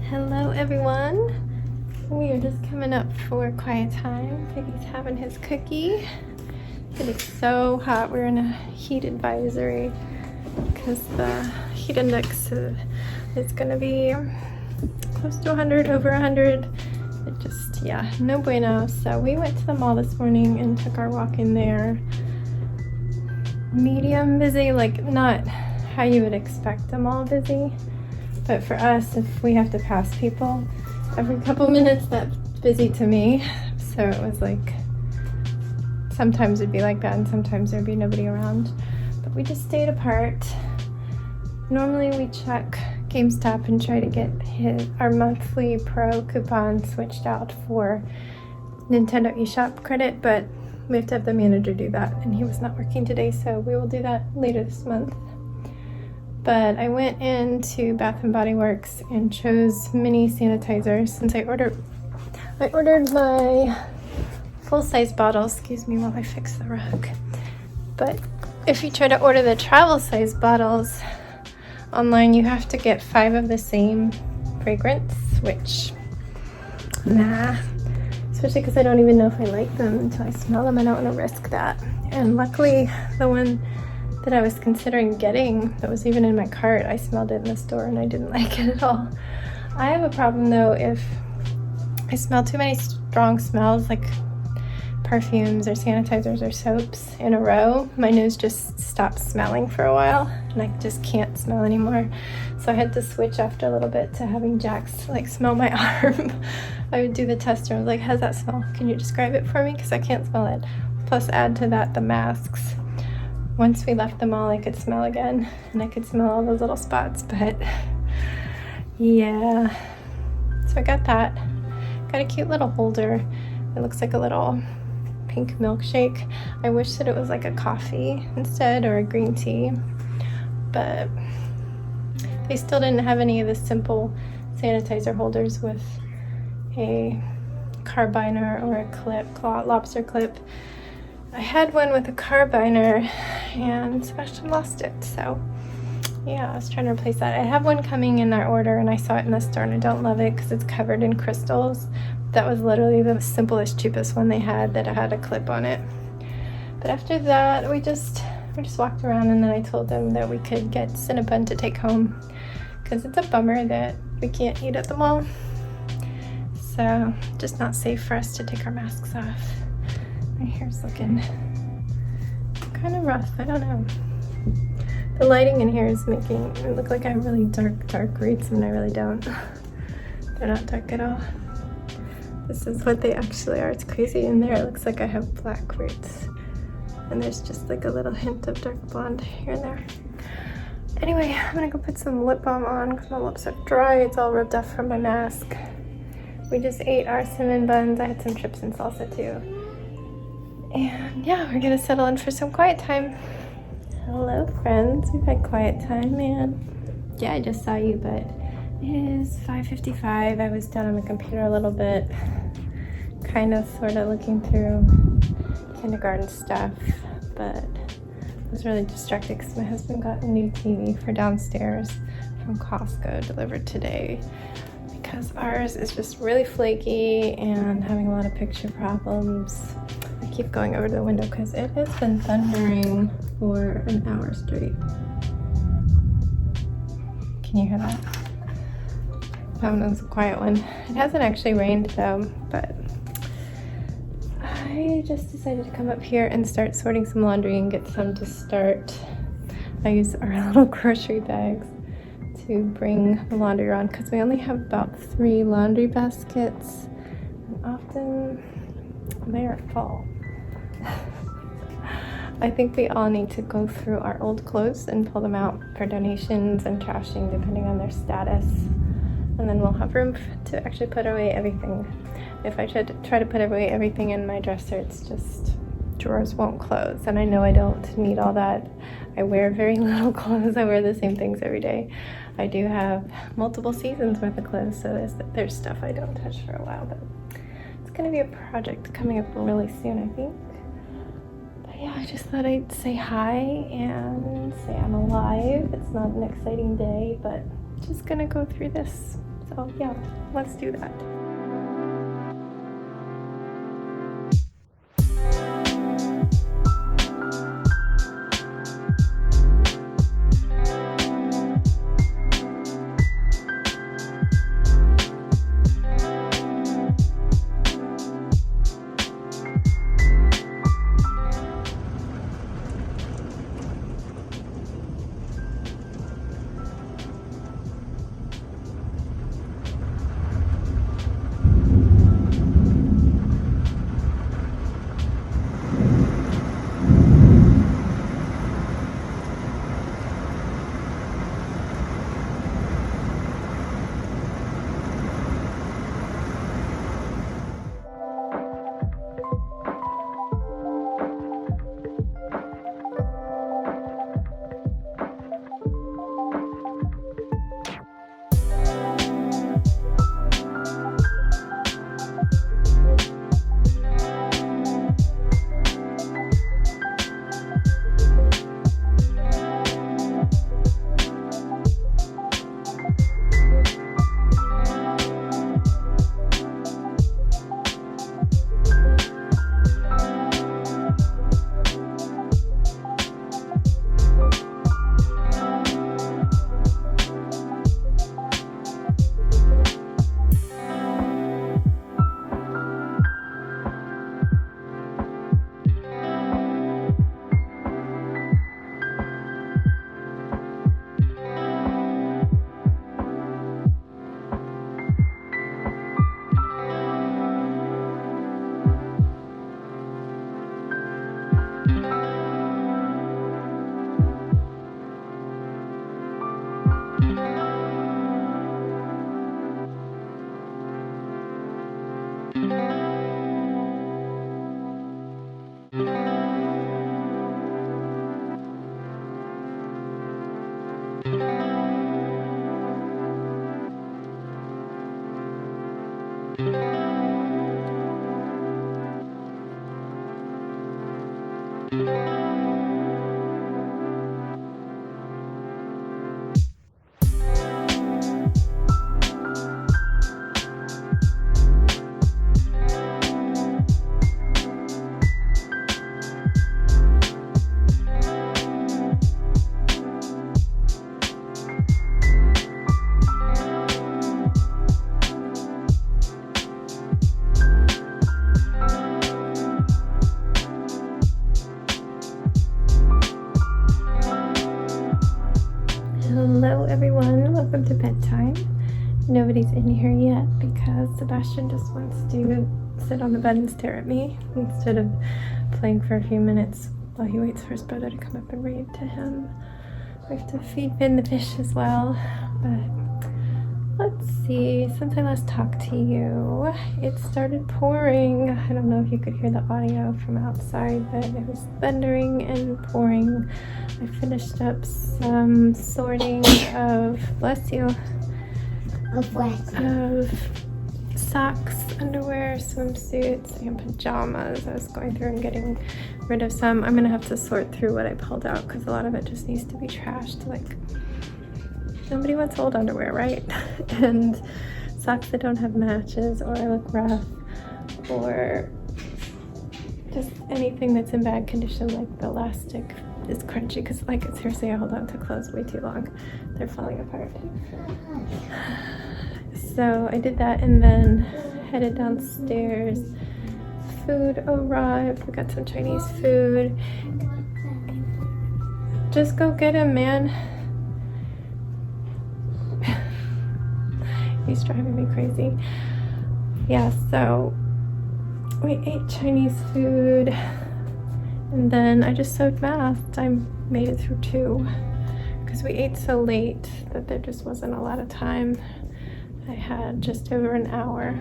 Hello everyone, we are just coming up for quiet time. Piggy's having his cookie. It's so hot. We're in a heat advisory because the heat index is going to be close to 100, over 100. It just, yeah, no bueno. So we went to the mall this morning and took our walk in there. Medium busy, like not how you would expect a mall busy. But for us, if we have to pass people every couple minutes, that's busy to me. So it was like, sometimes it'd be like that and sometimes there'd be nobody around. But we just stayed apart. Normally we check GameStop and try to get our monthly Pro coupon switched out for Nintendo eShop credit, but we have to have the manager do that and he was not working today, so we will do that later this month. But I went into Bath & Body Works and chose mini sanitizers since I ordered my full-size bottle. Excuse me while I fix the rug. But if you try to order the travel size bottles online, you have to get 5 of the same fragrance, which, nah. Especially because I don't even know if I like them until I smell them. I don't want to risk that. And luckily, the one that I was considering getting that was even in my cart, I smelled it in the store and I didn't like it at all. I have a problem though if I smell too many strong smells like perfumes or sanitizers or soaps in a row. My nose just stops smelling for a while and I just can't smell anymore. So I had to switch after a little bit to having Jax like smell my arm. I would do the tester and I was like, how's that smell? Can you describe it for me? Because I can't smell it. Plus add to that the masks. Once we left the mall, I could smell again, and I could smell all those little spots, but yeah. So I got that. Got a cute little holder. It looks like a little pink milkshake. I wish that it was like a coffee instead, or a green tea, but they still didn't have any of the simple sanitizer holders with a carbiner or a clip, lobster clip. I had one with a carbiner and Sebastian lost it, so yeah, I was trying to replace that. I have one coming in our order and I saw it in the store and I don't love it because it's covered in crystals. That was literally the simplest, cheapest one they had that had a clip on it. But after that, we just walked around and then I told them that we could get Cinnabon to take home because it's a bummer that we can't eat at the mall. just not safe for us to take our masks off. My hair's looking kind of rough, I don't know. The lighting in here is making it look like I have really dark roots, and I really don't. They're not dark at all. This is what they actually are. It's crazy. In there it looks like I have black roots, and there's just like a little hint of dark blonde here and there. Anyway, I'm gonna go put some lip balm on because my lips are dry. It's all rubbed off from my mask. We just ate our cinnamon buns. I had some chips and salsa too. And yeah, we're gonna settle in for some quiet time. Hello friends, we've had quiet time, man. Yeah, I just saw you, but it is 5:55. I was down on the computer a little bit, kind of sort of looking through kindergarten stuff, but I was really distracted because my husband got a new TV for downstairs from Costco delivered today, because ours is just really flaky and having a lot of picture problems. I keep going over to the window because it has been thundering for an hour straight. Can you hear that? That one was a quiet one. It hasn't actually rained though, but I just decided to come up here and start sorting some laundry and get some to start. I use our little grocery bags to bring the laundry around because we only have about 3 laundry baskets, and often they are full. I think we all need to go through our old clothes and pull them out for donations and trashing depending on their status, and then we'll have room to actually put away everything. If I try to put away everything in my dresser, it's just drawers won't close, and I know I don't need all that. I wear very little clothes. I wear the same things every day. I do have multiple seasons worth of clothes, so there's stuff I don't touch for a while, but it's gonna be a project coming up really soon, I think. But yeah, I just thought I'd say hi and say I'm alive. It's not an exciting day, but just gonna go through this. So yeah, let's do that. nobody's in here yet because Sebastian just wants to sit on the bed and stare at me instead of playing for a few minutes while he waits for his brother to come up and read to him. We have to feed Finn the fish as well, but let's see. Since I last talked to you, it started pouring. I don't know if you could hear the audio from outside, but it was thundering and pouring. I finished up some sorting of, bless you, of socks, underwear, swimsuits, and pajamas. I was going through and getting rid of some. I'm gonna have to sort through what I pulled out because a lot of it just needs to be trashed. Like, nobody wants old underwear, right? And socks that don't have matches or look rough, or just anything that's in bad condition, like the elastic is crunchy, because like seriously, I hold on to clothes way too long. They're falling apart. So I did that and then headed downstairs. Food arrived. We got some Chinese food. Just go get him, man. He's driving me crazy. Yeah, so we ate Chinese food and then I just sewed masks. I made it through 2 because we ate so late that there just wasn't a lot of time. I had just over an hour.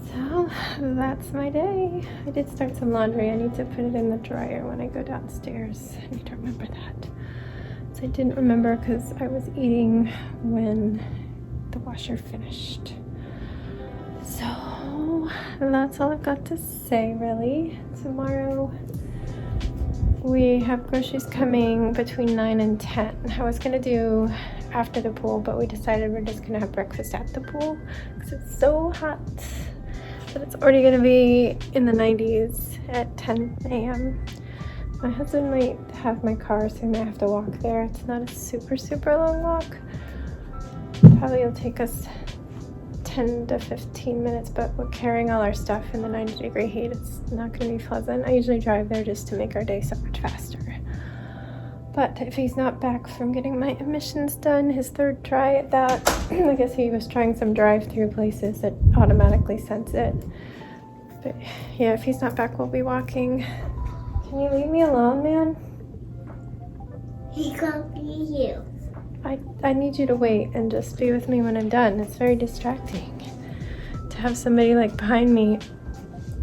So that's my day. I did start some laundry. I need to put it in the dryer when I go downstairs. I need to remember that. So I didn't remember because I was eating when the washer finished. So that's all I've got to say, really. Tomorrow we have groceries coming between 9 and 10. I was gonna do after the pool, but we decided we're just gonna have breakfast at the pool because it's so hot. But it's already gonna be in the 90s at 10 a.m. My husband might have my car, so we might have to walk there. It's not a super long walk. Probably it'll take us 10 to 15 minutes, but we're carrying all our stuff in the 90-degree heat. It's not going to be pleasant. I usually drive there just to make our day so much faster. But if he's not back from getting my emissions done, his 3rd try at that, I guess he was trying some drive-through places that automatically sense it. But yeah, if he's not back, we'll be walking. Can you leave me alone, man? He can't be you. I need you to wait and just be with me when I'm done. It's very distracting to have somebody like behind me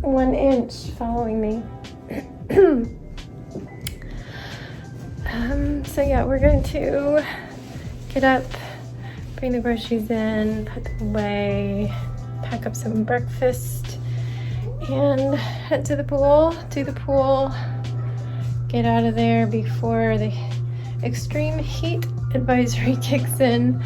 1 inch following me. So yeah, we're going to get up, bring the groceries in, put them away, pack up some breakfast, and head to the pool, do the pool, get out of there before the extreme heat advisory kicks in,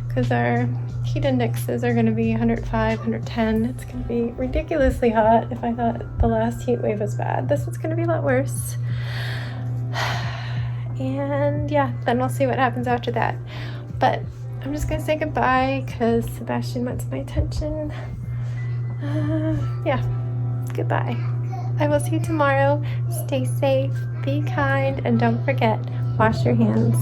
because our heat indexes are going to be 105, 110. It's going to be ridiculously hot. If I thought the last heat wave was bad, this is going to be a lot worse. And yeah, then we'll see what happens after that. But I'm just going to say goodbye because Sebastian wants my attention. Yeah, goodbye. I will see you tomorrow. Stay safe, be kind, and don't forget, wash your hands.